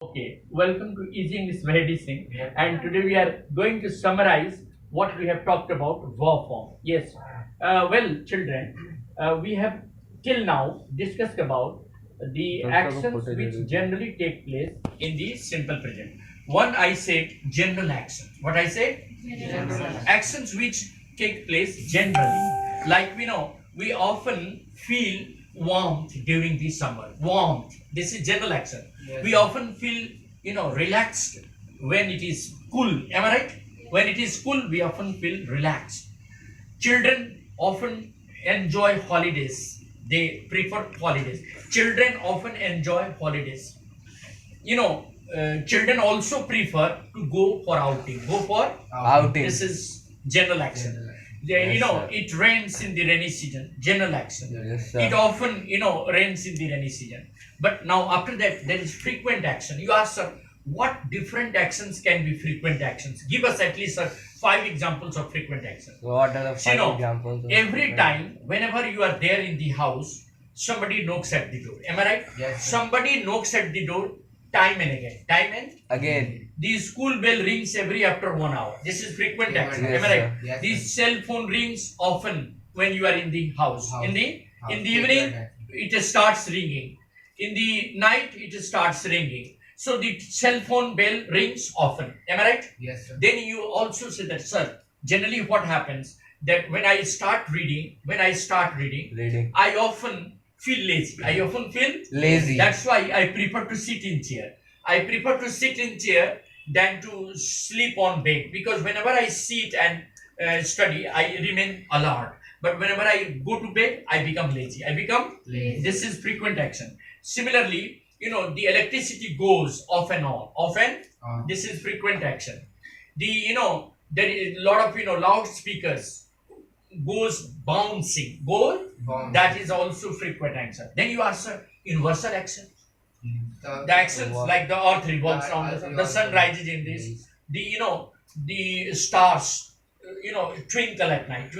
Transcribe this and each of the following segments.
Okay, welcome to Easy English by Edison. And today we are going to summarize what we have talked about verb form. Yes, children, we have till now discussed about the actions which generally take place in the simple present. One, I said general actions. What I said? General actions which take place generally. Like we know, we often feel warmth during the summer. Warmth. This is general action. We often feel, relaxed when it is cool. Am I right? When it is cool, we often feel relaxed. Children often enjoy holidays. They prefer holidays. Children often enjoy holidays. Children also prefer to go for outing. Go for Outing. This is general action. It rains in the rainy season. General action. Yes, sir. It often, rains in the rainy season. But now after that, there is frequent action. You ask, sir, what different actions can be frequent actions? Give us at least, sir, 5 examples of frequent actions. What are the So, five examples? every time, whenever you are there in the house, somebody knocks at the door. Am I right? Yes, sir. Somebody knocks at the door time and again. Time and Again. the school bell rings every after 1 hour. This is frequent action. Yes, Am I right? sir. Yes, The cell phone rings often when you are in the house. In the evening, it starts ringing. In the night, it starts ringing. So the cell phone bell rings often. Am I right? Yes, sir. Then you also say that, sir, generally what happens that when I start reading, Reading. I often feel lazy. I often feel Lazy. That's why I prefer to sit in chair. I prefer to sit in chair than to sleep on bed, because whenever I sit and study, I remain alert. But whenever I go to bed, I become lazy. Lazy. This is frequent action. Similarly, the electricity goes off and on. This is frequent action. There is a lot of loudspeakers goes bouncing. That is also frequent action. Then you ask, sir, universal action. The actions like the earth revolves around the sun rises in this. The stars, twinkle at night.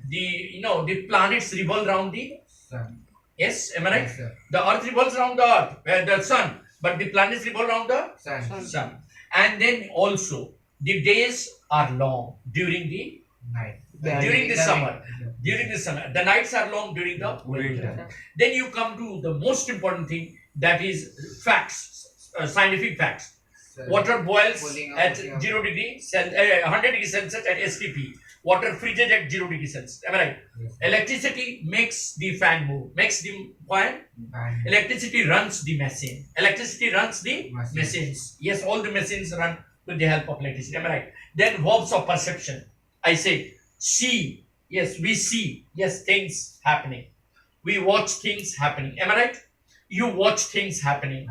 The planets revolve around the. Sun. Yes, am I right? Yes, sir. The earth revolves around the the sun, but the planets revolve around the Sun. sun. And then also the days are long during the Night. during the summer. night. During the summer, the nights are long during the winter. Winter. Then you come to the most important thing, that is facts, scientific facts. Sir. Water boils Cooling of- at cooling of- 100 degrees Celsius at STP. Water freezes at 0 degrees Celsius. Am I right? Yes. Electricity makes the fan move. Makes the fan. Fan. Electricity runs the machine. Electricity runs the Machine. machines. Yes, all the machines run with the help of electricity. Am I right? Then verbs of perception. I say see. Yes, we see. Yes, things happening. We watch things happening. Am I right? You watch things happening.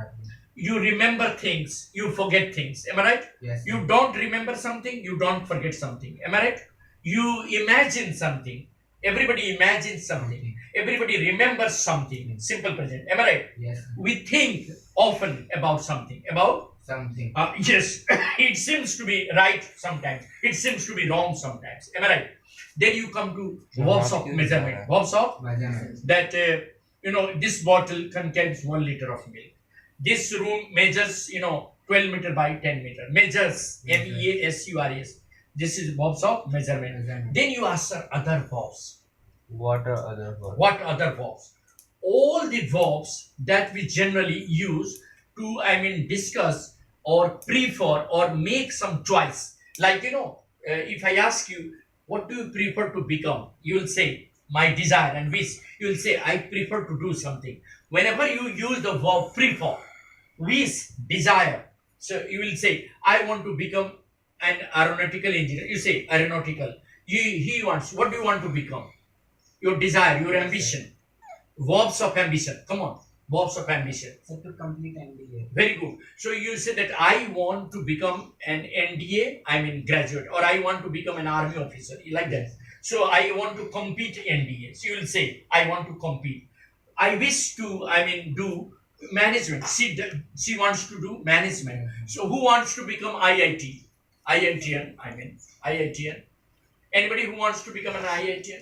You remember things. You forget things. Am I right? Yes. You don't remember something. You don't forget something. Am I right? You imagine something. Everybody imagines something. Everybody remembers something. Simple present. Am I right? Yes. We think often about something. About? Something. Yes. It seems to be right sometimes. It seems to be wrong sometimes. Am I right? Then you come to verbs of measurement. Verbs of Measurement. that, this bottle contains 1 liter of milk. This room measures, 12 meter by 10 meter. Measures. MEASURES. This is verbs of measurement. Measurement. Then you ask, sir, other verbs. What are other verbs? What other verbs? All the verbs that we generally use to, discuss or prefer or make some choice. Like, if I ask you, what do you prefer to become? You will say, my desire and wish. You will say, I prefer to do something. Whenever you use the verb prefer, wish, desire, so you will say, I want to become an aeronautical engineer. You say aeronautical. He wants, what do you want to become? Your desire, your ambition. Verbs of ambition. Come on. Verbs of ambition. So to complete MBA. Very good. So you say that I want to become an NDA, graduate, or I want to become an army officer. You like that? So I want to compete NDA. So you will say, I want to compete. I wish to, do management. She wants to do management. So who wants to become IIT? IITN. Anybody who wants to become an IITN?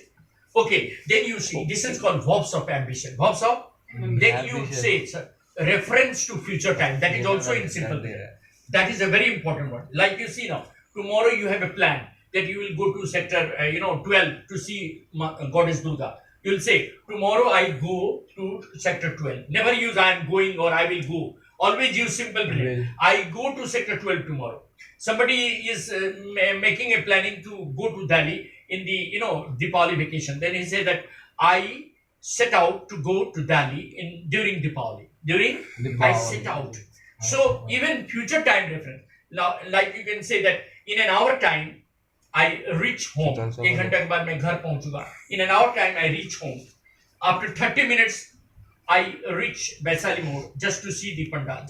Okay, then you see, this is called verbs of ambition. Verbs of, then you Ambition. say, sir, reference to future time. That is also in simple present. That is a very important one. Like you see now, tomorrow you have a plan that you will go to sector 12 to see goddess Durga. You will say, tomorrow I go to sector 12. Never use I am going or I will go. Always use simple present. I go to sector 12 tomorrow. Somebody is making a planning to go to Delhi in the Deepavali vacation. Then he say that I set out to go to Delhi during Deepavali. I set out. So even future time reference. Now, like you can say that in an hour time I reach home. एक घंटे के बाद मैं घर पहुंचूंगा. In an hour time I reach home. After 30 minutes I reach Vaisali Mode just to see the pandal.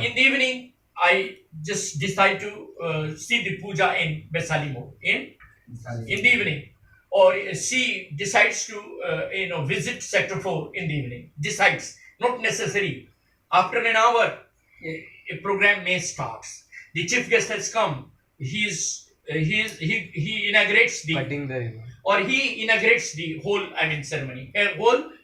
In the evening I just decide to see the puja in Vaisali Mode in the evening. Or decides to visit sector 4 in the evening. Decides, not necessary. After an hour, a program may start. The chief guest has come. He inaugurates the whole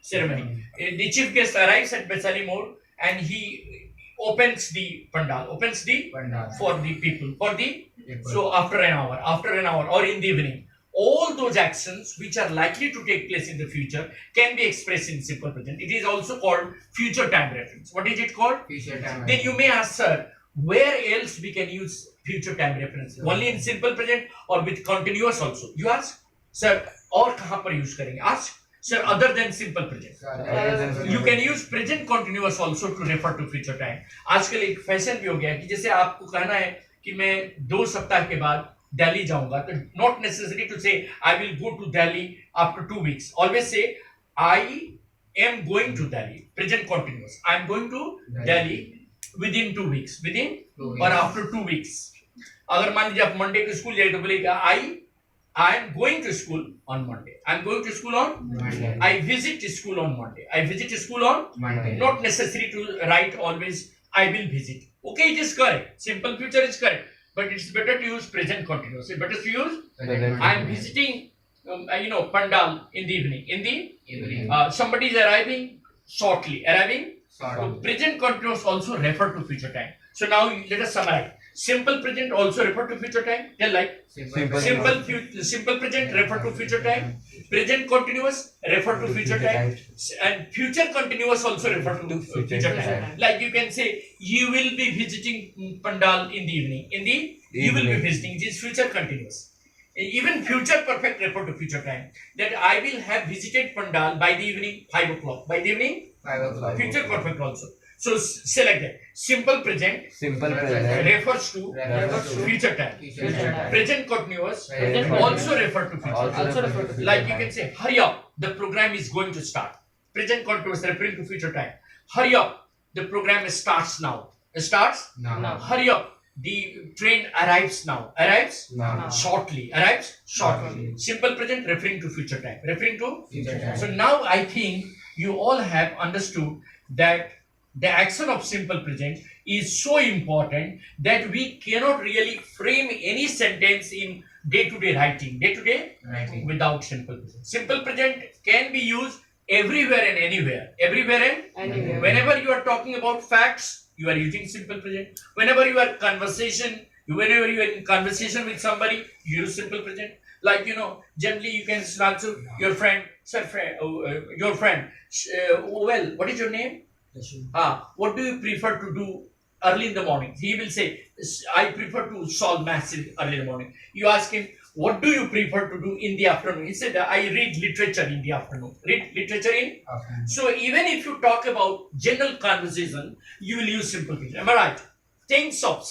ceremony. The chief guest arrives at Vaisali Mode and he opens the pandal. For the people. So after an hour or in the evening. All those actions which are likely to take place in the future can be expressed in simple present. It is also called future time reference. What is it called? Future time. Then you may ask, sir, where else we can use future time reference? Only in simple present or with continuous also? You ask, sir, और कहाँ पर use करेंगे? Ask, sir, other than simple present. You can use present continuous also to refer to future time. आजकल एक fashion भी हो गया है कि जैसे आपको कहना है कि मैं 2 सप्ताह के बाद Delhi जाऊंगा, तो not necessary to say I will go to Delhi after 2 weeks. Always say I am going to Delhi. Present continuous. I am going to Delhi within 2 weeks. Or after 2 weeks. अगर मान लीजिए आप Monday को school जाए तो बोलेगा I am going to school on Monday. I am going to school on Monday. I visit school on Monday. I visit school on Monday. Not necessary to write always I will visit. Okay, it is correct. Simple future is correct. But it's better to use present continuous. It's better to use I am visiting pandal in the evening. Somebody is arriving shortly. So present continuous also refer to future time. So now let us summarize. Simple present also refer to future time. Tell like simple present refer to future time. Present continuous refer to future time. And future continuous also refer to future time. Like you can say you will be visiting pandal in the evening. You will be visiting. It is future continuous. Even future perfect refer to future time. That I will have visited pandal by the evening 5 o'clock. By the evening 5 o'clock. Future perfect also. So say like that. Simple present refers to future time. Present continuous also refer to future. Like you can say, hurry up, the program is going to start. Present continuous referring to future time. Hurry up, the program starts now. Starts now. Hurry up, the train arrives now. Arrives shortly. Arrives shortly. Simple present referring to future time. Referring to Future time. So now I think you all have understood that the action of simple present is so important that we cannot really frame any sentence in day-to-day writing. Without simple present. Simple present can be used everywhere and anywhere. Whenever you are talking about facts, you are using simple present. Whenever you are in conversation with somebody, you use simple present. Like generally you can answer your friend, well, what is your name? What do you prefer to do early in the morning? He will say, I prefer to solve maths early in the morning. You ask him, what do you prefer to do in the afternoon? He said, I read literature in the afternoon. So even if you talk about general conversation, you will use simple present. Am I right? Things of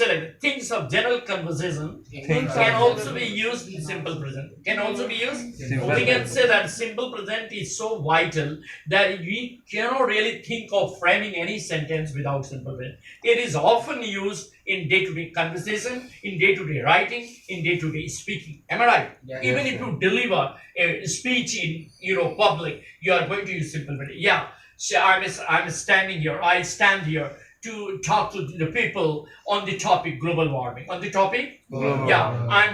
general conversation can also be used in simple present. We can say that simple present is so vital that we cannot really think of framing any sentence without simple present. It is often used in day-to-day conversation, in day-to-day writing, in day-to-day speaking. Am I right? Yeah, Even yes, if sir. you deliver a speech in public, you are going to use simple present. Yeah, so I'm standing here. I stand here to talk to the people on the topic global warming. I'm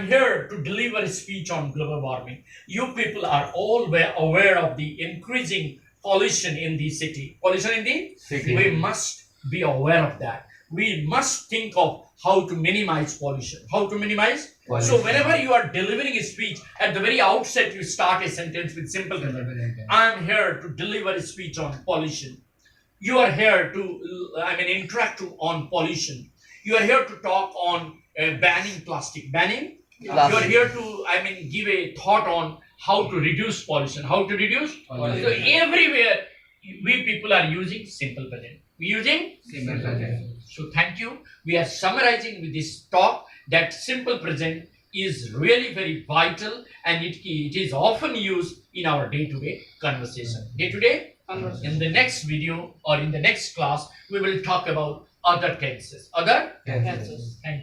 here to deliver a speech on global warming. You people are all aware of the increasing pollution in the city. Pollution in the City. We must be aware of that. We must think of how to minimize pollution. How to minimize? Pollution. So whenever you are delivering a speech, at the very outset you start a sentence with simple present. I am here to deliver a speech on pollution. You are here to, interact on pollution. You are here to talk on banning plastic. Banning? Plastic. You are here to, give a thought on how to reduce pollution. How to reduce? Pollution. So everywhere, we people are using simple present. We using? Simple present. So thank you. We are summarizing with this talk that simple present is really very vital, and it is often used in our day-to-day conversation. Day-to-day? In the next video or in the next class, we will talk about other tenses. Other? Tenses. Thank you.